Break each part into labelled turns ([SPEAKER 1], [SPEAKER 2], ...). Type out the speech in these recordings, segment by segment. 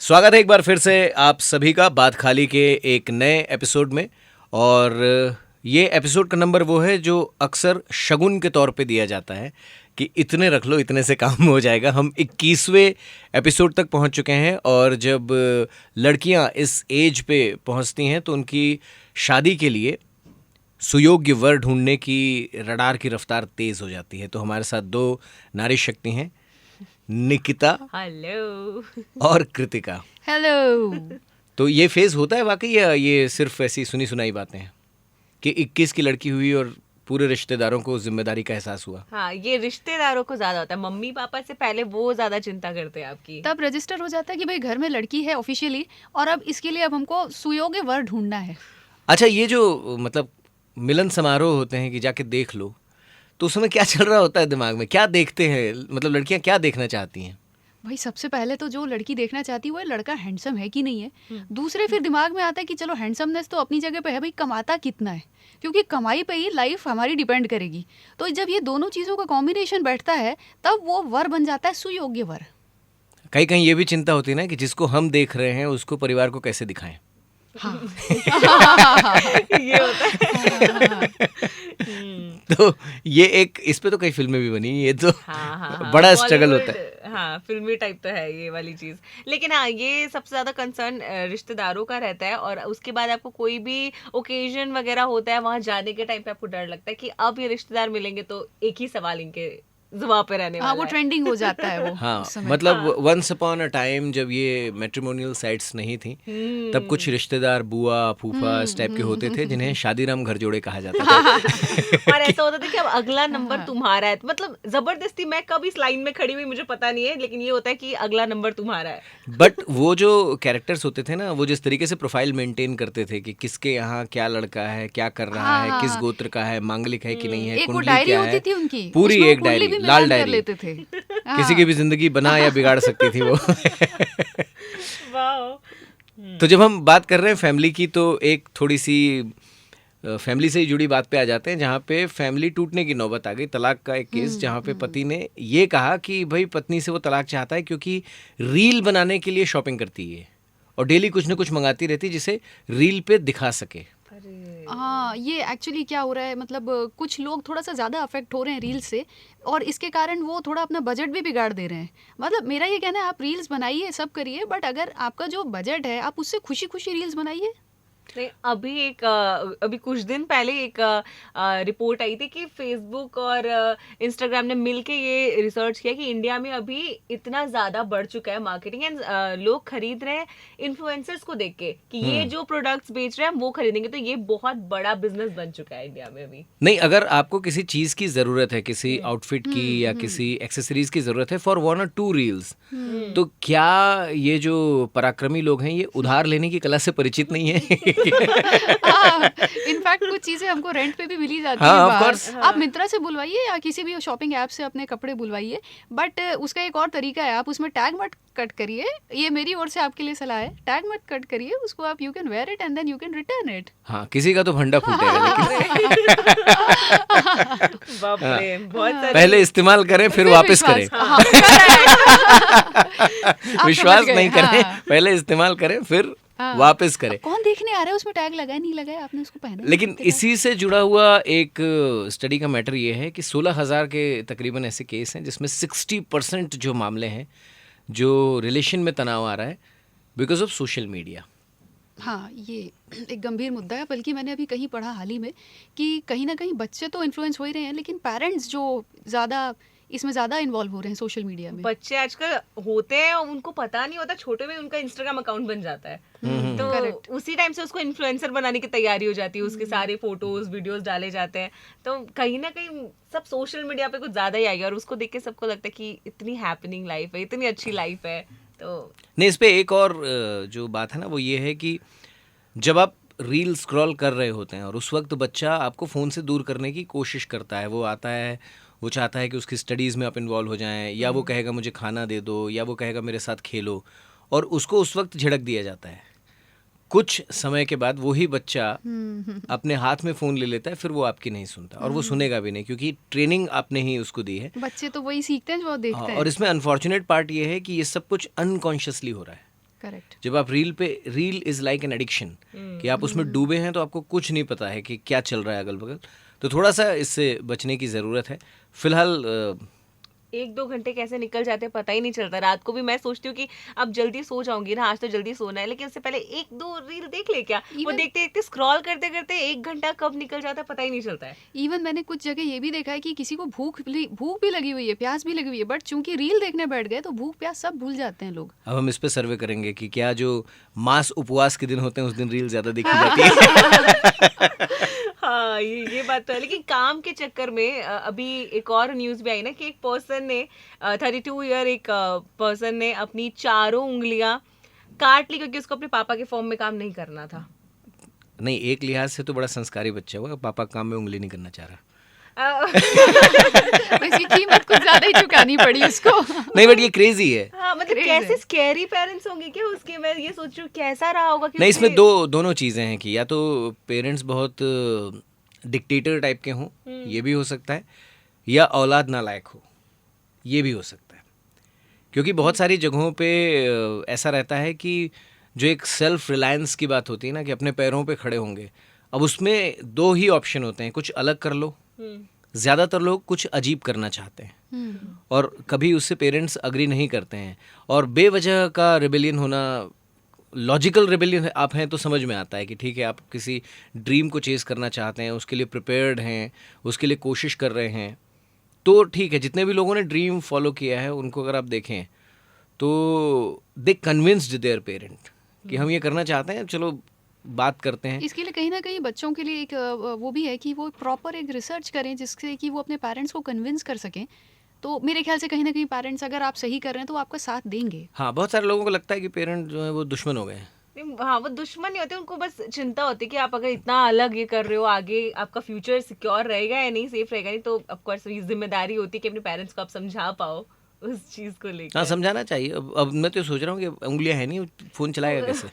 [SPEAKER 1] स्वागत है एक बार फिर से आप सभी का बात खाली के एक नए एपिसोड में। और ये एपिसोड का नंबर वो है जो अक्सर शगुन के तौर पे दिया जाता है कि इतने रख लो, इतने से काम हो जाएगा। हम 21वें एपिसोड तक पहुंच चुके हैं और जब लड़कियां इस एज पे पहुंचती हैं तो उनकी शादी के लिए सुयोग्य वर ढूंढने की रडार की रफ्तार तेज हो जाती है। तो हमारे साथ दो नारी शक्ति हैं, निकिता
[SPEAKER 2] हेलो
[SPEAKER 1] और कृतिका।
[SPEAKER 3] हेलो।
[SPEAKER 1] तो ये फेज होता है वाकई या ये सिर्फ ऐसी सुनी सुनाई बातें हैं कि 21 की लड़की हुई और पूरे रिश्तेदारों को जिम्मेदारी का एहसास हुआ?
[SPEAKER 2] हाँ, ये रिश्तेदारों को ज्यादा होता है, मम्मी पापा से पहले वो ज्यादा चिंता करते हैं आपकी।
[SPEAKER 3] तब रजिस्टर हो जाता है कि भाई घर में लड़की है ऑफिशियली, और अब इसके लिए अब हमको सुयोग्य वर ढूंढना है।
[SPEAKER 1] अच्छा, ये जो मतलब मिलन समारोह होते हैं कि जाके देख लो, तो उस समय क्या चल रहा होता है दिमाग में? क्या देखते हैं, मतलब लड़कियां क्या देखना चाहती हैं?
[SPEAKER 3] भाई सबसे पहले तो जो लड़की देखना चाहती है वो है लड़का हैंडसम है कि नहीं है। दूसरे फिर दिमाग में आता है कि चलो हैंडसमनेस तो अपनी जगह पे है, भाई कमाता कितना है, क्योंकि कमाई पे ही लाइफ हमारी डिपेंड करेगी। तो जब ये दोनों चीज़ों का कॉम्बिनेशन बैठता है तब वो वर बन जाता है सुयोग्य वर।
[SPEAKER 1] कहीं कहीं ये भी चिंता होती है ना कि जिसको हम देख रहे हैं उसको परिवार को कैसे दिखाएं।
[SPEAKER 3] हाँ।
[SPEAKER 2] ये होता है।
[SPEAKER 1] तो ये एक, इस पे तो कई फिल्में भी बनी, ये तो
[SPEAKER 2] हाँ,
[SPEAKER 1] बड़ा स्ट्रगल होता है।
[SPEAKER 2] हाँ, फिल्मी टाइप तो है ये वाली चीज। लेकिन हाँ, ये सबसे ज्यादा कंसर्न रिश्तेदारों का रहता है। और उसके बाद आपको कोई भी ओकेजन वगैरह होता है, वहां जाने के टाइम पे आपको डर लगता है कि अब ये रिश्तेदार मिलेंगे तो एक ही सवाल इनके जुबान पे रहने वाला
[SPEAKER 3] हाँ, वो
[SPEAKER 2] है।
[SPEAKER 3] ट्रेंडिंग हो जाता है वो।
[SPEAKER 1] हाँ,
[SPEAKER 3] उस समय।
[SPEAKER 1] मतलब वंस अपॉन अ टाइम जब ये मैट्रिमोनियल साइट्स नहीं थी तब कुछ रिश्तेदार बुआ फूफा इस टाइप के होते थे जिन्हें शादीराम घर जोड़े कहा जाता था।
[SPEAKER 2] और ऐसा होता था कि अब अगला नंबर तुम्हारा है, मतलब जबरदस्ती। मैं कब इस लाइन में खड़ी हुई मुझे पता नहीं है, लेकिन ये होता है कि अगला नंबर तुम्हारा है।
[SPEAKER 1] बट वो जो कैरेक्टर्स होते थे ना, वो जिस तरीके से प्रोफाइल मेंटेन करते थे कि किसके यहाँ क्या लड़का है, क्या कर रहा है, किस गोत्र का है, मांगलिक है कि नहीं है,
[SPEAKER 3] एक वो
[SPEAKER 1] कुंडली
[SPEAKER 3] डायरी
[SPEAKER 1] क्या
[SPEAKER 3] होती
[SPEAKER 1] है,
[SPEAKER 3] थी उनकी,
[SPEAKER 1] पूरी
[SPEAKER 3] उसमें वो
[SPEAKER 1] एक
[SPEAKER 3] कुंडली
[SPEAKER 1] डायरी,
[SPEAKER 3] भी
[SPEAKER 1] लाल
[SPEAKER 3] मिलान कर
[SPEAKER 1] डायरी,
[SPEAKER 3] लेते थे।
[SPEAKER 1] किसी की भी जिंदगी बना या बिगाड़ सकती थी वो।
[SPEAKER 2] वाह।
[SPEAKER 1] तो जब हम बात कर रहे हैं फैमिली की, तो एक थोड़ी सी फैमिली से ही जुड़ी बात पे आ जाते हैं, जहाँ पे फैमिली टूटने की नौबत आ गई। तलाक का एक केस जहाँ पे पति ने ये कहा कि भाई पत्नी से वो तलाक चाहता है क्योंकि रील बनाने के लिए शॉपिंग करती है और डेली कुछ ना कुछ मंगाती रहती है जिसे रील पे दिखा सके।
[SPEAKER 3] हाँ, ये एक्चुअली क्या हो रहा है, मतलब कुछ लोग थोड़ा सा ज़्यादा अफेक्ट हो रहे हैं रील से, और इसके कारण वो थोड़ा अपना बजट भी बिगाड़ दे रहे हैं। मतलब मेरा ये कहना है, आप रील्स बनाइए, सब करिए, बट अगर आपका जो बजट है आप उससे खुशी खुशी रील्स बनाइए।
[SPEAKER 2] नहीं, अभी कुछ दिन पहले एक रिपोर्ट आई थी कि फेसबुक और इंस्टाग्राम ने मिलके ये रिसर्च किया कि इंडिया में अभी इतना ज्यादा बढ़ चुका है मार्केटिंग, एंड लोग खरीद रहे हैं इन्फ्लुएंसर्स को देख के कि ये जो प्रोडक्ट्स बेच रहे हैं वो खरीदेंगे। तो ये बहुत बड़ा बिजनेस बन चुका है इंडिया में अभी।
[SPEAKER 1] नहीं, अगर आपको किसी चीज की जरूरत है, किसी आउटफिट की या किसी एक्सेसरीज की जरूरत है फॉर 1 or 2 रील्स, तो क्या ये जो पराक्रमी लोग हैं ये उधार लेने की कला से परिचित नहीं है?
[SPEAKER 3] इनफैक्ट कुछ चीजें हमको रेंट पे भी मिली जाती
[SPEAKER 1] हाँ,
[SPEAKER 3] है
[SPEAKER 1] of
[SPEAKER 3] बाहर।
[SPEAKER 1] course।
[SPEAKER 3] आप मिंत्रा से बुलवाइए या किसी भी शॉपिंग ऐप से अपने कपड़े बुलवाइए, बट उसका एक और तरीका है, आप उसमें टैग मत कट करिए। ये मेरी ओर से आपके लिए सलाह है, टैग मत कट करिए उसको, आप you can wear it and then you can return it.
[SPEAKER 1] हाँ, किसी का तो भंडा फूटेगा, लेकिन
[SPEAKER 2] बाप रे, बहुत सारी
[SPEAKER 1] पहले इस्तेमाल करें फिर वापस करें।
[SPEAKER 3] हाँ। आप
[SPEAKER 1] विश्वास
[SPEAKER 3] समझ गए,
[SPEAKER 1] नहीं करें,
[SPEAKER 3] हाँ।
[SPEAKER 1] पहले इस्तेमाल करें फिर
[SPEAKER 3] हाँ।
[SPEAKER 1] वापस करें।
[SPEAKER 3] कौन देखने आ रहा है उसमें टैग लगाया नहीं लगाया, आपने उसको पहना है?
[SPEAKER 1] लेकिन इसी से जुड़ा हुआ एक स्टडी का मैटर ये है कि 16,000 के तकरीबन ऐसे केस हैं जिसमें 60% जो मामले हैं, जो रिलेशन में तनाव आ रहा है बिकॉज ऑफ सोशल मीडिया।
[SPEAKER 3] हाँ, ये एक गंभीर मुद्दा है। बल्कि मैंने अभी कहीं पढ़ा हाल ही में कि कहीं ना कहीं बच्चे तो इन्फ्लुएंस हो ही रहे हैं, लेकिन पेरेंट्स जो ज़्यादा इसमें ज़्यादा इन्वॉल्व हो रहे हैं सोशल मीडिया में।
[SPEAKER 2] बच्चे आजकल होते हैं और उनको पता नहीं होता, छोटे में उनका इंस्टाग्राम अकाउंट बन जाता है, तो
[SPEAKER 3] Correct।
[SPEAKER 2] उसी टाइम से उसको इन्फ्लुएंसर बनाने की तैयारी हो जाती है, उसके सारे फोटोज वीडियोस डाले जाते हैं। तो कहीं ना कहीं सब सोशल मीडिया पे कुछ ज्यादा ही आ गया और उसको देख के सबको लगता है कि इतनी हैपनिंग लाइफ है, इतनी अच्छी लाइफ है। तो
[SPEAKER 1] नहीं, इस पे एक और जो बात है ना वो ये है कि जब आप रील स्क्रॉल कर रहे होते हैं और उस वक्त बच्चा आपको फ़ोन से दूर करने की कोशिश करता है, वो आता है, वो चाहता है कि उसकी स्टडीज़ में आप इन्वॉल्व हो जाएं, या वो कहेगा मुझे खाना दे दो, या वो कहेगा मेरे साथ खेलो, और उसको उस वक्त झिड़क दिया जाता है। कुछ समय के बाद वही बच्चा अपने हाथ में फ़ोन ले लेता है, फिर वो आपकी नहीं सुनता और वो सुनेगा भी नहीं, क्योंकि ट्रेनिंग आपने ही उसको दी है।
[SPEAKER 3] बच्चे तो वही सीखते हैं जो वो देखते हैं।
[SPEAKER 1] और इसमें अनफॉर्चुनेट पार्ट ये है कि ये सब कुछ अनकॉन्शियसली हो रहा है।
[SPEAKER 3] करेक्ट।
[SPEAKER 1] जब आप reel is like an addiction, कि आप उसमें डूबे हैं तो आपको कुछ नहीं पता है कि क्या चल रहा है अगल बगल। तो थोड़ा सा इससे बचने की ज़रूरत है। फिलहाल
[SPEAKER 2] 1-2 घंटे कैसे निकल जाते हैं पता ही नहीं चलता। रात को भी मैं सोचती हूँ कि अब जल्दी सो जाऊंगी ना, आज तो जल्दी सोना है, लेकिन उससे पहले 1-2 रील देख ले क्या। वो देखते देखते स्क्रॉल करते करते 1 घंटा कब निकल जाता है पता ही नहीं चलता है।
[SPEAKER 3] इवन मैंने कुछ जगह ये भी देखा है कि किसी को भूख भी लगी हुई है, प्यास भी लगी हुई है, बट चूंकि रील देखने बैठ गए तो भूख प्यास सब भूल जाते हैं लोग।
[SPEAKER 1] अब हम इस पे सर्वे करेंगे कि क्या जो मास उपवास के दिन होते हैं उस दिन रील ज़्यादा देखी जाती है।
[SPEAKER 2] हाँ, ये बात तो है। लेकिन काम के चक्कर में अभी एक और न्यूज़ भी आई ना कि एक पर्सन ने 32 ईयर एक पर्सन ने अपनी चारों उंगलियां काट ली क्योंकि उसको अपने पापा के फॉर्म में काम नहीं करना था।
[SPEAKER 1] नहीं, एक लिहाज से तो बड़ा संस्कारी बच्चा हुआ, पापा काम में उंगली नहीं करना चाह रहा।
[SPEAKER 3] इसकी कीमत कुछ ज्यादा ही चुकानी पड़ी उसको।
[SPEAKER 1] नहीं, बट ये क्रेजी है।
[SPEAKER 2] हाँ, मतलब
[SPEAKER 3] Crazy
[SPEAKER 2] कैसे
[SPEAKER 3] है।
[SPEAKER 2] स्कैरी पेरेंट्स होंगे क्या उसके। मैं ये सोच रही हूँ कैसा रहा होगा।
[SPEAKER 1] नहीं, इसमें दोनों चीज़ें हैं कि या तो पेरेंट्स बहुत डिक्टेटर टाइप के हों, ये भी हो सकता है, या औलाद नालायक हो, ये भी हो सकता है। क्योंकि बहुत सारी जगहों पे ऐसा रहता है कि जो एक सेल्फ रिलायंस की बात होती है ना, कि अपने पैरों पे खड़े होंगे, अब उसमें 2 ही ऑप्शन होते हैं, कुछ अलग कर लो, ज़्यादातर लोग कुछ अजीब करना चाहते हैं और कभी उससे पेरेंट्स अग्री नहीं करते हैं, और बेवजह का रिबेलियन होना, लॉजिकल रिबेलियन आप हैं तो समझ में आता है कि ठीक है, आप किसी ड्रीम को चेज़ करना चाहते हैं, उसके लिए प्रिपेयर्ड हैं, उसके लिए कोशिश कर रहे हैं, तो ठीक है। जितने भी लोगों ने ड्रीम फॉलो किया है उनको अगर आप देखें तो दे कन्विंस्ड देयर पेरेंट कि हम ये करना चाहते हैं, चलो बात करते हैं।
[SPEAKER 3] इसके लिए कहीं ना कहीं बच्चों के लिए एक वो भी है कि वो प्रॉपर एक रिसर्च करें जिससे कि वो अपने पेरेंट्स को कन्विंस कर सकें। तो मेरे ख्याल से कहीं ना कहीं पेरेंट्स अगर आप सही कर रहे हैं तो वो आपका साथ देंगे।
[SPEAKER 1] हाँ, बहुत सारे लोगों को लगता है कि पेरेंट जो है वो दुश्मन हो गए हैं।
[SPEAKER 2] हाँ, वो दुश्मन नहीं होते, उनको बस चिंता होती है कि आप अगर इतना अलग ये कर रहे हो, आगे आपका फ्यूचर सिक्योर रहेगा या नहीं, सेफ रहेगा नहीं। तो ऑफ कोर्स ये जिम्मेदारी होती है कि अपने पेरेंट्स को आप समझा पाओ उस चीज को लेकर।
[SPEAKER 1] हाँ, समझाना चाहिए। अब मैं तो सोच रहा हूँ कि उंगलियां है नहीं, फ़ोन चलाएगा कैसे।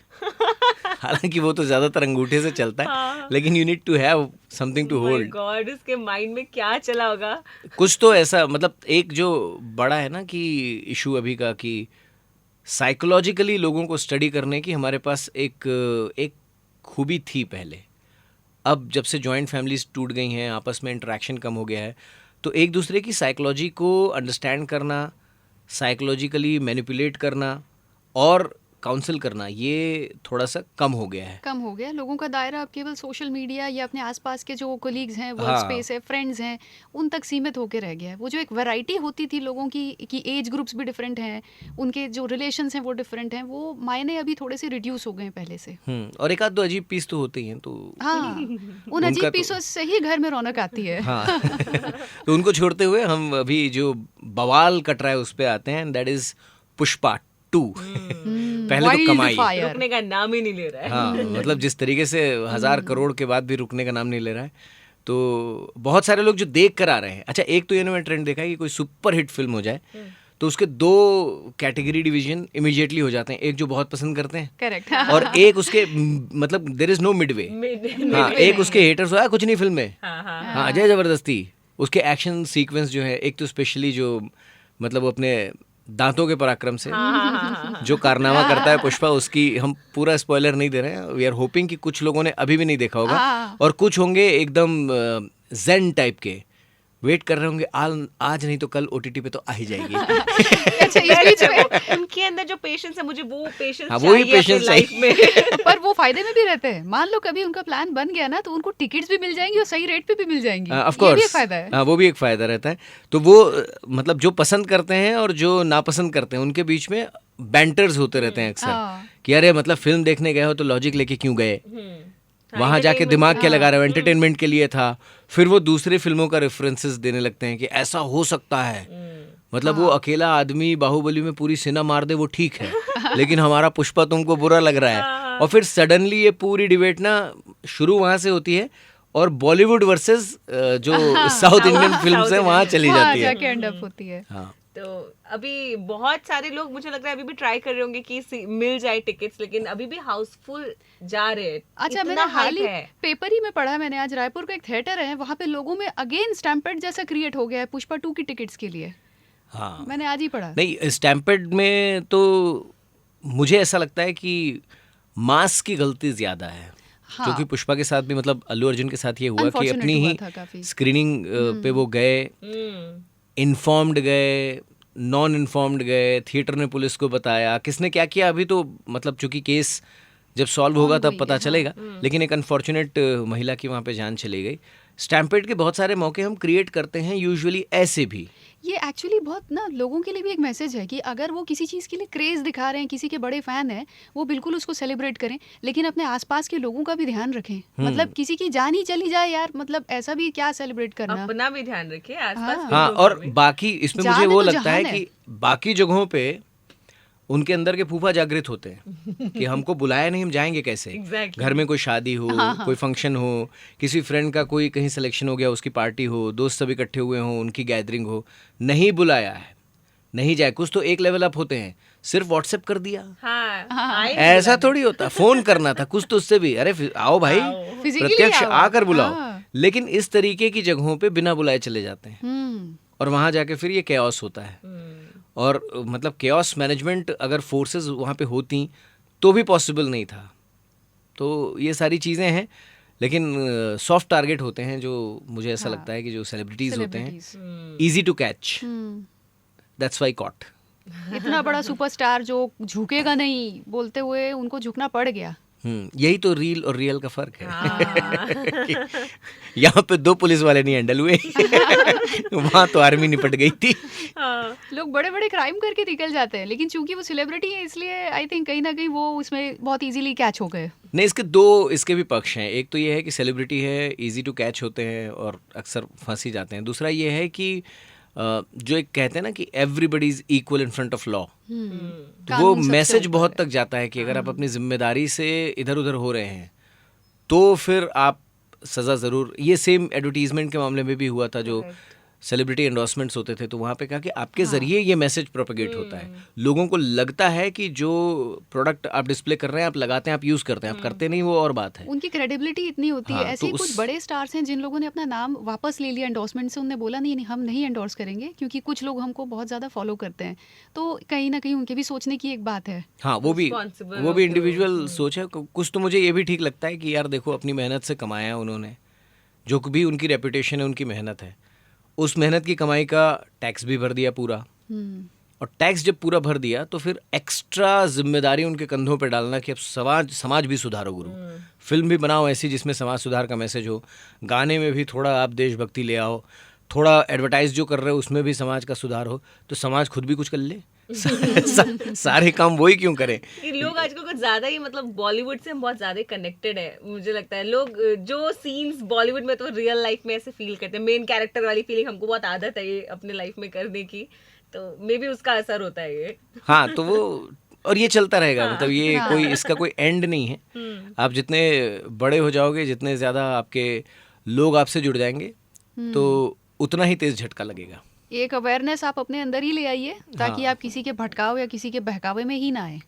[SPEAKER 1] हालांकि वो तो ज़्यादातर अंगूठे से चलता है,
[SPEAKER 2] हाँ।
[SPEAKER 1] लेकिन you need to have something to hold.
[SPEAKER 2] God, उसके माइंड में क्या चला होगा।
[SPEAKER 1] कुछ तो ऐसा, मतलब एक जो बड़ा है ना कि इशू अभी का, कि साइकोलॉजिकली लोगों को स्टडी करने की हमारे पास एक खूबी थी पहले। अब जब से जॉइंट फैमिलीज टूट गई हैं, आपस में इंटरेक्शन कम हो गया है, तो एक दूसरे की साइकोलॉजी को अंडरस्टैंड करना, साइकोलॉजिकली मैनिपुलेट करना और काउंसिल करना, ये थोड़ा सा कम हो गया है।
[SPEAKER 3] कम हो गया। लोगों का दायरा अब केवल सोशल मीडिया या अपने आसपास के जो कोलीग्स हैं, वर्क
[SPEAKER 1] हाँ।
[SPEAKER 3] स्पेस है, फ्रेंड्स हैं, उन तक सीमित होकर रह गया है। वो जो एक वैरायटी होती थी लोगों की कि एज ग्रुप्स भी डिफरेंट हैं, उनके जो रिलेशंस हैं वो डिफरेंट हैं, वो मायने अभी थोड़े से रिड्यूस हो गए हैं पहले से।
[SPEAKER 1] और एक आध दो अजीब पीस तो होते ही हैं, तो
[SPEAKER 3] हाँ, उन
[SPEAKER 1] उनका
[SPEAKER 3] अजीब
[SPEAKER 1] तो-
[SPEAKER 3] पीसों से ही घर में रौनक आती है।
[SPEAKER 1] हाँ। तो उनको छोड़ते हुए हम अभी जो बवाल कट रहा है उस पे आते हैं, दैट इज पुष्पा 2। पहले तो कमाई,
[SPEAKER 3] Wildfire।
[SPEAKER 2] रुकने का नाम ही नहीं ले रहा है।
[SPEAKER 1] हाँ, मतलब जिस तरीके से 1000 करोड़ के बाद भी रुकने का नाम नहीं ले रहा है, तो बहुत सारे लोग जो देख कर आ रहे हैं। अच्छा, एक तो ये मैंने ट्रेंड देखा है कि कोई सुपर हिट फिल्म हो जाए तो उसके 2 कैटेगरी डिवीजन इमीडिएटली हो जाते हैं। एक जो बहुत पसंद करते हैं,
[SPEAKER 3] करेक्ट।
[SPEAKER 1] और एक उसके मतलब देयर इज नो मिडवे। हाँ, एक उसके हेटर्स हो, कुछ नहीं फिल्म में, हाँ, अजय जबरदस्ती, उसके एक्शन सीक्वेंस जो है, एक तो स्पेशली जो मतलब वो अपने दांतों के पराक्रम से जो कारनामा करता है पुष्पा, उसकी हम पूरा स्पॉइलर नहीं दे रहे हैं। वी आर होपिंग कि कुछ लोगों ने अभी भी नहीं देखा होगा, और कुछ होंगे एकदम ज़ेन टाइप के, वेट कर रहे होंगे आज नहीं तो कल OTT पे तो आ ही जाएगी।
[SPEAKER 3] अच्छा, इस बीच में
[SPEAKER 2] उनके अंदर जो पेशेंस है, मुझे वो पेशेंस
[SPEAKER 1] हाँ, वही
[SPEAKER 2] चाहिए
[SPEAKER 1] patience
[SPEAKER 2] लाइफ में।
[SPEAKER 3] पर वो फायदे में भी रहते हैं। मान लो कभी उनका प्लान बन गया ना, तो उनको टिकट्स भी मिल जाएंगी और सही रेट पे भी मिल जाएंगी।
[SPEAKER 1] ऑफ
[SPEAKER 3] ये भी एक
[SPEAKER 1] कोर्स,
[SPEAKER 3] फायदा है।
[SPEAKER 1] हाँ, वो भी एक फ़ायदा रहता है। तो वो मतलब जो पसंद करते हैं और जो नापसंद करते हैं, उनके बीच में बैंटर्स होते रहते हैं अक्सर,
[SPEAKER 3] हाँ।
[SPEAKER 1] कि अरे मतलब फिल्म देखने गए हो तो लॉजिक लेके क्यों गए, वहाँ जाके दिमाग क्या लगा रहे हो, एंटरटेनमेंट के लिए था। फिर वो दूसरी फिल्मों का रेफरेंसेस देने लगते हैं कि ऐसा हो सकता है, मतलब वो अकेला आदमी बाहुबली में पूरी सेना मार दे वो ठीक है, लेकिन हमारा पुष्पा तुमको बुरा लग रहा है। और फिर सडनली ये पूरी डिबेट ना शुरू वहाँ से होती है और बॉलीवुड वर्सेस जो साउथ इंडियन फिल्म्स हैं वहाँ चली
[SPEAKER 3] वहाँ
[SPEAKER 1] जाती है।
[SPEAKER 3] जाके एंड अप होती है।
[SPEAKER 1] हाँ,
[SPEAKER 2] तो अभी बहुत सारे लोग मुझे लग रहा है अभी भी ट्राई कर रहे होंगे कि मिल जाए टिकट्स, लेकिन अभी भी हाउसफुल जा रहे हैं।
[SPEAKER 3] अच्छा,
[SPEAKER 2] इतना
[SPEAKER 3] मैंने हाल
[SPEAKER 2] hype
[SPEAKER 3] ही
[SPEAKER 2] है।
[SPEAKER 3] पेपर ही में पढ़ा, मैंने आज रायपुर का एक थिएटर है, वहाँ पे लोगों में अगेन स्टैम्पेड जैसा क्रिएट हो गया है पुष्पा 2 की टिकट्स के लिए।
[SPEAKER 1] हाँ,
[SPEAKER 3] मैंने आज ही पढ़ा।
[SPEAKER 1] नहीं, स्टैम्पेड में तो मुझे ऐसा लगता है कि मास की गलती ज़्यादा है।
[SPEAKER 3] हाँ।
[SPEAKER 1] क्योंकि पुष्पा के साथ भी मतलब अल्लू अर्जुन के साथ ये हुआ कि
[SPEAKER 3] Unfortunate
[SPEAKER 1] अपनी
[SPEAKER 3] हुआ
[SPEAKER 1] ही
[SPEAKER 3] था काफी।
[SPEAKER 1] स्क्रीनिंग पे वो गए, इन्फॉर्म्ड गए, नॉन इन्फॉर्म्ड गए, थिएटर ने पुलिस को बताया, किसने क्या किया अभी तो मतलब चूंकि केस जब सॉल्व होगा तब
[SPEAKER 3] Ongoing
[SPEAKER 1] पता
[SPEAKER 3] है,
[SPEAKER 1] चलेगा। लेकिन एक अनफॉर्चुनेट महिला की वहाँ पे जान चली गई। स्टैम्पेड के बहुत सारे मौके हम क्रिएट करते हैं यूजुअली ऐसे भी।
[SPEAKER 3] ये एक्चुअली बहुत ना लोगों के लिए भी एक मैसेज है कि अगर वो किसी चीज़ के लिए क्रेज दिखा रहे हैं, किसी के बड़े फैन हैं, वो बिल्कुल उसको सेलिब्रेट करें, लेकिन अपने आसपास के लोगों का भी ध्यान रखें। मतलब किसी की जान ही चली जाए यार, मतलब ऐसा भी क्या सेलिब्रेट करना।
[SPEAKER 2] अपना भी ध्यान रखिए, आसपास के
[SPEAKER 1] हाँ,
[SPEAKER 2] लोगों
[SPEAKER 1] और
[SPEAKER 2] का भी।
[SPEAKER 1] बाकी इसमें
[SPEAKER 3] जान
[SPEAKER 1] मुझे
[SPEAKER 3] है
[SPEAKER 1] वो
[SPEAKER 3] तो
[SPEAKER 1] लगता है
[SPEAKER 3] जहान है।
[SPEAKER 1] कि बाकी जगहों पे उनके अंदर के फूफा जागृत होते हैं कि हमको बुलाया नहीं, हम जाएंगे कैसे।
[SPEAKER 2] Exactly.
[SPEAKER 1] घर में कोई शादी हो, कोई फंक्शन हो, किसी फ्रेंड का कोई कहीं सिलेक्शन हो गया, उसकी पार्टी हो, दोस्त सब इकट्ठे हुए हों, उनकी गैदरिंग हो, नहीं बुलाया है, नहीं जाए। कुछ तो एक लेवल अप होते हैं, सिर्फ व्हाट्सएप कर दिया,
[SPEAKER 2] हाँ, आए
[SPEAKER 1] ऐसा थोड़ी होता। फोन करना था कुछ तो उससे भी, अरे आओ भाई,
[SPEAKER 3] Physically
[SPEAKER 1] प्रत्यक्ष
[SPEAKER 3] आओ।
[SPEAKER 1] आकर बुलाओ।
[SPEAKER 3] हाँ।
[SPEAKER 1] लेकिन इस तरीके की जगहों पे बिना बुलाए चले जाते हैं
[SPEAKER 3] हम्म।
[SPEAKER 1] और वहां जाके फिर ये कैओस होता है। और मतलब कैओस मैनेजमेंट अगर फोर्सेस वहाँ पे होती तो भी पॉसिबल नहीं था। तो ये सारी चीज़ें हैं, लेकिन सॉफ्ट टारगेट होते हैं जो मुझे ऐसा लगता है कि जो सेलिब्रिटीज़ होते हैं, easy to catch, that's why caught.
[SPEAKER 3] इतना बड़ा सुपरस्टार जो झुकेगा नहीं बोलते हुए उनको झुकना पड़ गया।
[SPEAKER 1] यही तो रील और रियल का फर्क है। यहाँ पे 2 पुलिस वाले नहीं हैंडल हुए, वहाँ तो आर्मी निपट गई थी।
[SPEAKER 3] लोग बड़े बड़े क्राइम करके निकल जाते हैं, लेकिन चूंकि वो सेलिब्रिटी है इसलिए आई थिंक कहीं ना कहीं वो उसमें बहुत इजीली कैच हो गए।
[SPEAKER 1] नहीं, इसके भी पक्ष हैं। एक तो ये है कि सेलिब्रिटी है, इजी टू कैच होते हैं और अक्सर फंस ही जाते हैं। दूसरा ये है कि जो एक कहते हैं ना कि everybody is equal in front of law, तो वो मैसेज बहुत तक जाता है कि अगर आप अपनी जिम्मेदारी से इधर उधर हो रहे हैं तो फिर आप सज़ा ज़रूर। ये सेम एडवर्टीजमेंट के मामले में भी हुआ था, जो सेलिब्रिटी एंडोर्समेंट्स होते थे, तो वहाँ पे कहा कि आपके ज़रिए ये मैसेज प्रोपेगेट होता है। लोगों को लगता है कि जो प्रोडक्ट आप डिस्प्ले कर रहे हैं, आप लगाते हैं, आप यूज़ करते हैं, आप करते नहीं, वो और बात है।
[SPEAKER 3] उनकी क्रेडिबिलिटी इतनी होती है। ऐसे ही कुछ बड़े स्टार्स हैं जिन लोगों ने अपना नाम वापस ले लिया एंडोर्समेंट से। उन्होंने बोला नहीं, हम नहीं एंडोर्स करेंगे क्योंकि कुछ लोग हमको बहुत ज़्यादा फॉलो करते हैं। तो कहीं ना कहीं उनके भी सोचने की एक बात है।
[SPEAKER 1] हाँ, वो भी इंडिविजुअल सोच है। कुछ तो मुझे ये भी ठीक लगता है कि यार देखो, अपनी मेहनत से कमाया है उन्होंने, जो भी उनकी रेपुटेशन है, उनकी मेहनत है, उस मेहनत की कमाई का टैक्स भी भर दिया पूरा। और टैक्स जब पूरा भर दिया तो फिर एक्स्ट्रा जिम्मेदारी उनके कंधों पे डालना कि अब समाज भी सुधारो गुरु। फिल्म भी बनाओ ऐसी जिसमें समाज सुधार का मैसेज हो, गाने में भी थोड़ा आप देशभक्ति ले आओ, थोड़ा एडवर्टाइज जो कर रहे हो उसमें भी समाज का सुधार हो, तो समाज खुद भी कुछ कर ले। सारे काम वही क्यों करें।
[SPEAKER 2] लोग आजकल कुछ ज्यादा ही मतलब बॉलीवुड से हम बहुत ज्यादा कनेक्टेड है, मुझे लगता है। लोग जो सीन्स बॉलीवुड में तो रियल लाइफ में ऐसे फील करते हैं, मेन कैरेक्टर वाली फीलिंग हमको बहुत आदत है ये अपने लाइफ में करने की, तो मे बी उसका असर होता है ये।
[SPEAKER 1] हाँ, तो वो और ये चलता रहेगा। मतलब ये कोई इसका कोई एंड नहीं है। आप जितने बड़े हो जाओगे, जितने ज्यादा आपके लोग आपसे जुड़ जाएंगे, तो उतना ही तेज झटका लगेगा।
[SPEAKER 3] एक अवेयरनेस आप अपने अंदर ही ले आइए ताकि आप किसी के भटकाव या किसी के बहकावे में ही ना आए।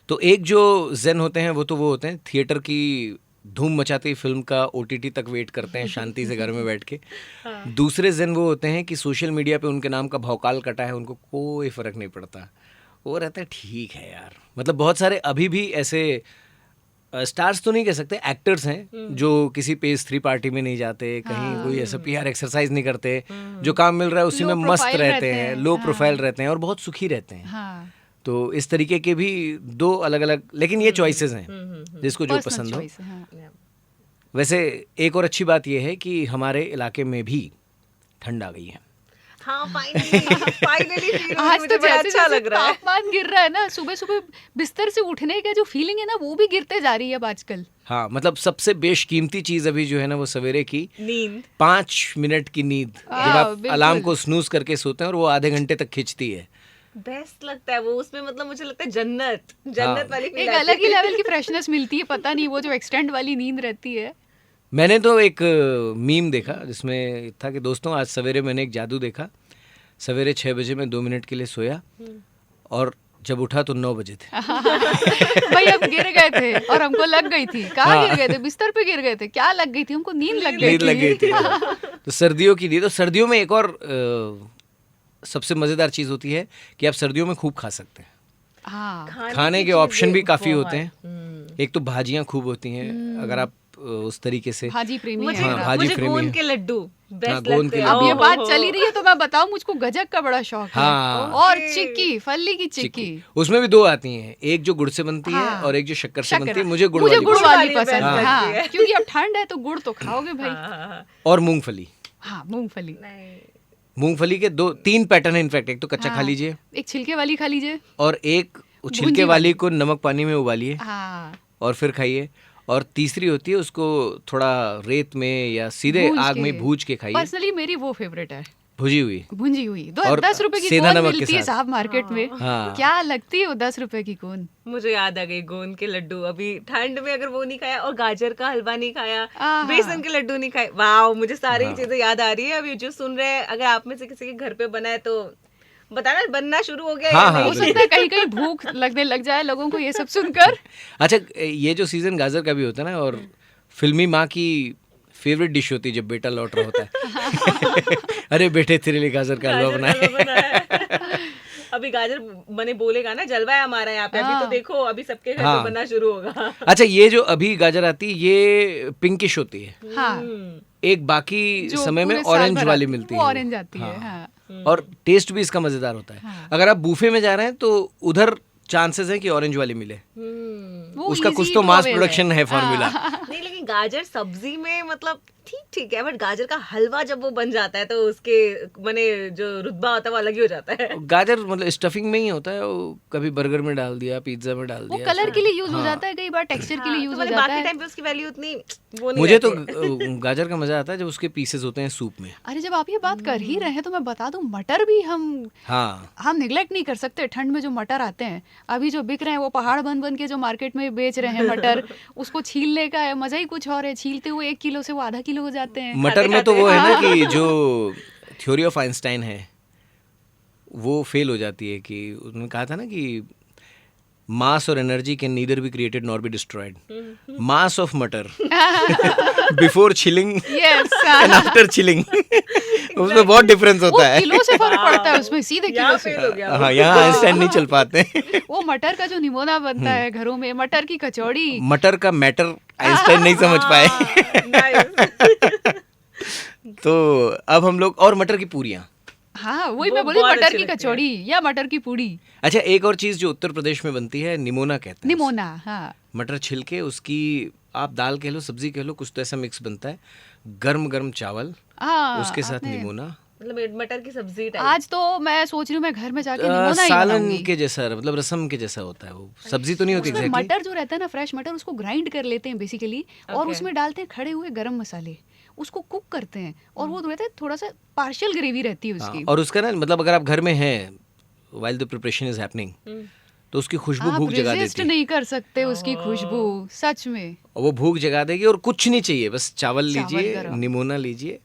[SPEAKER 1] तो एक जो ज़ेन होते हैं वो होते हैं थिएटर की धूम मचाती फिल्म का OTT तक वेट करते हैं शांति से घर में बैठ के। दूसरे ज़ेन वो होते हैं कि सोशल मीडिया पे उनके नाम का भौकाल कटा है, उनको कोई फ़र्क नहीं पड़ता, वो रहता है ठीक है यार। मतलब बहुत सारे अभी भी ऐसे स्टार्स तो नहीं कह सकते, एक्टर्स हैं जो किसी पेज 3 पार्टी में नहीं जाते, कहीं कोई ऐसा PR एक्सरसाइज नहीं करते, जो काम मिल रहा है उसी में मस्त रहते हैं, लो प्रोफाइल रहते हैं और बहुत सुखी रहते हैं। तो इस तरीके के भी 2 अलग अलग, लेकिन ये चॉइसेस हैं जिसको जो पसंद हो। वैसे एक और अच्छी बात यह है कि हमारे इलाके में भी ठंड आ गई है।
[SPEAKER 2] हाँ, फाइनली
[SPEAKER 3] आज तो
[SPEAKER 2] बड़ा अच्छा लग रहा है।
[SPEAKER 3] तापमान गिर रहा है ना, सुबह सुबह बिस्तर से उठने का जो फीलिंग है ना वो भी गिरते जा रही है अब आजकल।
[SPEAKER 1] हाँ, मतलब सबसे बेशकीमती चीज अभी जो है ना वो सवेरे की
[SPEAKER 2] नींद,
[SPEAKER 1] 5 मिनट की नींद, जब आप अलार्म को स्नूज करके सोते हैं और वो आधे घंटे तक खींचती है।
[SPEAKER 2] बेस्ट लगता है वो, उसमें मतलब मुझे लगता है जन्नत वाली फील
[SPEAKER 3] एक अलग ही लेवल की फ्रेशनेस मिलती है। पता नहीं वो जो एक्सटेंड वाली नींद रहती है।
[SPEAKER 1] मैंने तो एक मीम देखा जिसमें था कि दोस्तों आज सवेरे मैंने एक जादू देखा। सवेरे 6 बजे मैं 2 मिनट के लिए सोया और जब उठा तो 9 बजे थे।
[SPEAKER 3] भाई हम गिर गए थे और हमको लग गई थी। कहाँ गिर गए थे? बिस्तर पे गिर गए थे। क्या लग गई थी? हमको नींद लग गई थी।
[SPEAKER 1] तो सर्दियों की नींद, तो सर्दियों में एक और सबसे मज़ेदार चीज़ होती है कि आप सर्दियों में खूब खा सकते हैं।
[SPEAKER 3] हाँ
[SPEAKER 1] खाने
[SPEAKER 2] की
[SPEAKER 1] के ऑप्शन भी
[SPEAKER 2] चीजें
[SPEAKER 1] काफी
[SPEAKER 2] बहुत।
[SPEAKER 1] होते हैं। एक तो भाजियाँ खूब होती हैं, अगर आप उस तरीके से।
[SPEAKER 3] भाजी प्रेमी
[SPEAKER 2] मुझे
[SPEAKER 3] है
[SPEAKER 1] हाँ,
[SPEAKER 3] मेरा।
[SPEAKER 1] भाजी
[SPEAKER 2] मुझे
[SPEAKER 1] प्रेमी
[SPEAKER 2] गोंद
[SPEAKER 1] है।
[SPEAKER 2] के लड्डू
[SPEAKER 1] हाँ,
[SPEAKER 2] बेस्ट
[SPEAKER 1] गोंद
[SPEAKER 2] लगते
[SPEAKER 1] के
[SPEAKER 2] हैं।
[SPEAKER 3] अब ये
[SPEAKER 1] लड्डू।
[SPEAKER 3] बात चली रही है तो मैं बताऊं, मुझको गजक का बड़ा शौक है।
[SPEAKER 1] हाँ।
[SPEAKER 3] और
[SPEAKER 2] ओके।
[SPEAKER 3] चिक्की, फली की चिक्की।
[SPEAKER 1] चिक्की उसमें भी दो आती हैं, एक जो गुड़ से बनती है
[SPEAKER 3] हाँ।
[SPEAKER 1] और एक जो शक्कर से
[SPEAKER 3] शक्कर।
[SPEAKER 1] बनती है। मुझे गुड़
[SPEAKER 3] मुझे
[SPEAKER 1] वाली
[SPEAKER 3] गुड़
[SPEAKER 1] पसंद
[SPEAKER 3] वाली
[SPEAKER 2] वाली
[SPEAKER 3] पसंद
[SPEAKER 2] best
[SPEAKER 3] है।
[SPEAKER 2] लगती
[SPEAKER 3] हाँ,
[SPEAKER 2] है।
[SPEAKER 3] क्योंकि अब ठंड है तो गुड़ तो खाओगे भाई।
[SPEAKER 2] हाँ।
[SPEAKER 1] और मूंगफली।
[SPEAKER 3] हाँ, मूंगफली।
[SPEAKER 2] नहीं।
[SPEAKER 1] मूंगफली के दो तीन पैटर्न है इनफैक्ट। एक तो कच्चा खा
[SPEAKER 3] हाँ,
[SPEAKER 1] लीजिए,
[SPEAKER 3] एक छिलके वाली खा लीजिए।
[SPEAKER 1] और एक
[SPEAKER 3] भुंजी
[SPEAKER 1] छिलके वाली
[SPEAKER 3] वाली।
[SPEAKER 1] को नमक पानी में उबालिए
[SPEAKER 3] हाँ,
[SPEAKER 1] और फिर खाइए। और तीसरी होती है, उसको थोड़ा रेत में या सीधे
[SPEAKER 3] भूंज
[SPEAKER 1] आग
[SPEAKER 3] के।
[SPEAKER 1] में भूज के खाइए,
[SPEAKER 3] पर्सनली मेरी वो फेवरेट है,
[SPEAKER 1] भुजी हुई।
[SPEAKER 3] भुंजी हुई।
[SPEAKER 1] और
[SPEAKER 3] 10 रुपए की
[SPEAKER 1] सेंधा
[SPEAKER 3] कोन
[SPEAKER 1] नमक के
[SPEAKER 3] मिलती है
[SPEAKER 1] साथ।
[SPEAKER 3] साहब मार्केट में।
[SPEAKER 1] हाँ।
[SPEAKER 3] क्या लगती है वो 10 रुपए की कोन।
[SPEAKER 2] मुझे याद आ गई गोंद के लड्डू। अभी ठंड में अगर वो नहीं खाया और गाजर का हलवा नहीं खाया,
[SPEAKER 3] आहा।
[SPEAKER 2] बेसन के लड्डू नहीं खाए, वाह, मुझे सारी
[SPEAKER 1] हाँ।
[SPEAKER 2] चीजें याद आ रही है। अभी जो सुन रहे हैं, अगर आप में से किसी के घर पे बना है तो बताना बनना शुरू हो गया
[SPEAKER 1] हाँ,
[SPEAKER 2] या
[SPEAKER 1] हाँ,
[SPEAKER 3] हो
[SPEAKER 2] नहीं।
[SPEAKER 3] सकता है कहीं कहीं भूख लगने लग जाए लोगों को ये सब सुनकर।
[SPEAKER 1] अच्छा, ये जो सीजन गाजर का भी होता है ना, और फिल्मी माँ की फेवरेट डिश होती है जब बेटा लौट रहा होता है। अरे बेटे तेरे लिए गाजर का हलवा
[SPEAKER 2] गाजर का
[SPEAKER 1] बनाए।
[SPEAKER 2] हलवा बनाया। अभी गाजर बने बोलेगा ना, जलवा है हमारा यहाँ पे। अभी तो
[SPEAKER 3] हाँ।
[SPEAKER 2] देखो, अभी सबके घर
[SPEAKER 1] हाँ।
[SPEAKER 2] पे बनना शुरू होगा।
[SPEAKER 1] अच्छा, ये जो अभी गाजर आती है ये पिंकिश होती है,
[SPEAKER 3] हाँ,
[SPEAKER 1] एक बाकी
[SPEAKER 3] जो
[SPEAKER 1] समय में
[SPEAKER 3] पूरे साल
[SPEAKER 1] ऑरेंज
[SPEAKER 3] भर
[SPEAKER 1] वाली
[SPEAKER 3] आती-
[SPEAKER 1] मिलती
[SPEAKER 3] वो
[SPEAKER 1] है।
[SPEAKER 3] ऑरेंज आती है। हाँ।
[SPEAKER 1] और टेस्ट भी इसका मजेदार होता है।
[SPEAKER 3] हाँ।
[SPEAKER 1] अगर आप बूफे में जा रहे हैं तो उधर चांसेस है कि ऑरेंज वाली मिले।
[SPEAKER 2] हम्म।
[SPEAKER 3] वो
[SPEAKER 1] उसका कुछ
[SPEAKER 3] easy
[SPEAKER 1] तो
[SPEAKER 3] to
[SPEAKER 1] मास
[SPEAKER 3] avail
[SPEAKER 1] प्रोडक्शन है फार्मूला।
[SPEAKER 2] नहीं, लेकिन गाजर सब्जी में मतलब ठीक ठीक है, बट गाजर का हलवा जब वो बन जाता है तो उसके माने जो रुतबा होता है वो अलग ही हो जाता है।
[SPEAKER 1] गाजर मतलब स्टफिंग में ही होता है, वो कभी बर्गर में डाल दिया, पिज्जा में डाल
[SPEAKER 3] वो
[SPEAKER 1] दिया।
[SPEAKER 3] कलर के लिए यूज हो
[SPEAKER 1] हाँ।
[SPEAKER 3] जाता है, कई बार टेक्सचर के लिए
[SPEAKER 2] हाँ,
[SPEAKER 3] यूज
[SPEAKER 2] तो
[SPEAKER 3] हो
[SPEAKER 2] मतलब
[SPEAKER 3] जाता
[SPEAKER 2] बाकी
[SPEAKER 3] है।
[SPEAKER 2] टाइम पे उसकी वैल्यू उतनी वो नहीं
[SPEAKER 1] मुझे तो
[SPEAKER 2] रहती है।
[SPEAKER 1] गाजर का मजा आता है जब उसके पीसेस होते हैं सूप में।
[SPEAKER 3] अरे जब आप ये बात कर ही रहे हैं तो मैं बता दूं, मटर भी
[SPEAKER 1] हाँ,
[SPEAKER 3] हम निगलेक्ट नहीं कर सकते। ठंड में जो मटर आते हैं अभी जो बिक रहे हैं, वो पहाड़ बन बन के जो मार्केट में बेच रहे हैं मटर, उसको छीलने का है मजा ही कुछ और है। छीलते हुए 1 किलो से वो आधा किलो हो जाते हैं।
[SPEAKER 1] मटर में तो वो है ना कि जो थ्योरी ऑफ आइंस्टाइन है वो फेल हो जाती है, कि उन्होंने कहा था ना कि मास और energy can neither be created nor be destroyed. Mass of matter before chilling
[SPEAKER 3] yes,
[SPEAKER 1] and after chilling, उसमें बहुत डिफरेंस
[SPEAKER 3] वो
[SPEAKER 1] होता है।
[SPEAKER 3] किलो से फर्क पड़ता है उसमें, सीधे
[SPEAKER 2] यहाँ
[SPEAKER 3] किलो से।
[SPEAKER 2] फेल हो गया।
[SPEAKER 1] हाँ, यहाँ आइंस्टाइन नहीं चल पाते।
[SPEAKER 3] वो मटर का जो निमोना बनता है घरों में, मटर की कचौड़ी।
[SPEAKER 1] मटर का मैटर आइंस्टाइन नहीं समझ पाए।
[SPEAKER 2] Nice।
[SPEAKER 1] तो अब हम लोग, और मटर की पूरियाँ।
[SPEAKER 3] हाँ, वही
[SPEAKER 2] वो
[SPEAKER 3] मैं बोली,
[SPEAKER 2] बहुत
[SPEAKER 3] मटर
[SPEAKER 2] अच्छी
[SPEAKER 3] की
[SPEAKER 2] लगती है।
[SPEAKER 3] कचौड़ी या मटर की पूड़ी।
[SPEAKER 1] अच्छा, एक और चीज जो उत्तर प्रदेश में बनती है, निमोना कहते हैं।
[SPEAKER 3] निमोना, हाँ।
[SPEAKER 1] मटर छिलके उसकी आप दाल कह लो, सब्जी कह लो, कुछ तो ऐसा मिक्स बनता है। गरम गरम चावल,
[SPEAKER 3] हाँ,
[SPEAKER 1] उसके साथ
[SPEAKER 3] आपने-
[SPEAKER 1] निमोना।
[SPEAKER 2] मतलब मटर की सब्जी टाइप।
[SPEAKER 3] आज तो मैं सोच रही हूँ मैं घर में जाके निमोना ही
[SPEAKER 1] सालन
[SPEAKER 3] बनाऊंगी।
[SPEAKER 1] के जैसा, मतलब रसम के जैसा होता है वो। सब्जी तो नहीं होती
[SPEAKER 3] उसमें
[SPEAKER 1] एग्जैक्टली।
[SPEAKER 3] मटर जो रहता है ना, फ्रेश मटर, उसको ग्राइंड कर लेते हैं बेसिकली, और
[SPEAKER 2] Okay.
[SPEAKER 3] उसमें डालते हैं खड़े हुए गरम मसाले, उसको कुक करते हैं, और वो रहता है थोड़ा सा पार्शियल ग्रेवी रहती है उसकी।
[SPEAKER 1] और उसका ना, मतलब अगर आप घर में हैं while the preparation is happening, तो उसकी खुशबू
[SPEAKER 3] आप
[SPEAKER 1] भूख जगा
[SPEAKER 3] रेजिस्ट
[SPEAKER 1] देती है।
[SPEAKER 3] नहीं कर सकते उसकी खुशबू, सच में।
[SPEAKER 1] और वो भूख जगा देगी, और कुछ नहीं चाहिए, बस चावल
[SPEAKER 3] चावल
[SPEAKER 1] लीजिए,
[SPEAKER 3] गरम।
[SPEAKER 1] निमोना लीजिए,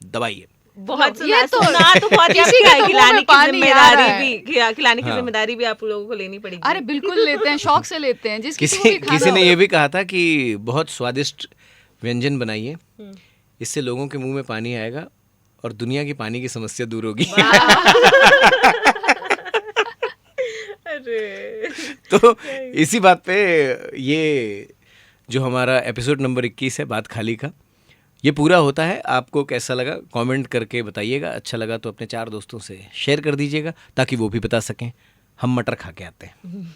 [SPEAKER 1] दबाइए।
[SPEAKER 2] बहुत
[SPEAKER 3] ये
[SPEAKER 2] सुना
[SPEAKER 3] तो-
[SPEAKER 2] सुना तो बहुत
[SPEAKER 3] किसी
[SPEAKER 2] आपकी
[SPEAKER 3] के
[SPEAKER 2] है,
[SPEAKER 3] तो मुंह
[SPEAKER 2] खिलाने
[SPEAKER 3] में
[SPEAKER 2] की
[SPEAKER 3] पानी आ
[SPEAKER 2] जिम्मेदारी
[SPEAKER 3] रहा है।
[SPEAKER 2] भी, खिलाने की
[SPEAKER 1] हाँ।
[SPEAKER 2] जिम्मेदारी भी आप लोगों को लेनी पड़ेगी।
[SPEAKER 3] अरे बिल्कुल लेते हैं, शौक से लेते हैं। जिस किसी को
[SPEAKER 1] किसी
[SPEAKER 3] भी खाना
[SPEAKER 1] किसी ने
[SPEAKER 3] हो।
[SPEAKER 1] ये भी कहा था कि बहुत स्वादिष्ट व्यंजन बनाइए, इससे लोगों के मुंह में पानी आएगा और दुनिया की पानी की समस्या दूर होगी।
[SPEAKER 2] अरे
[SPEAKER 1] तो इसी बात पे ये जो हमारा एपिसोड नंबर 21 है बात खाली का, ये पूरा होता है। आपको कैसा लगा कमेंट करके बताइएगा। अच्छा लगा तो अपने 4 दोस्तों से शेयर कर दीजिएगा ताकि वो भी बता सकें। हम मटर खा के आते हैं।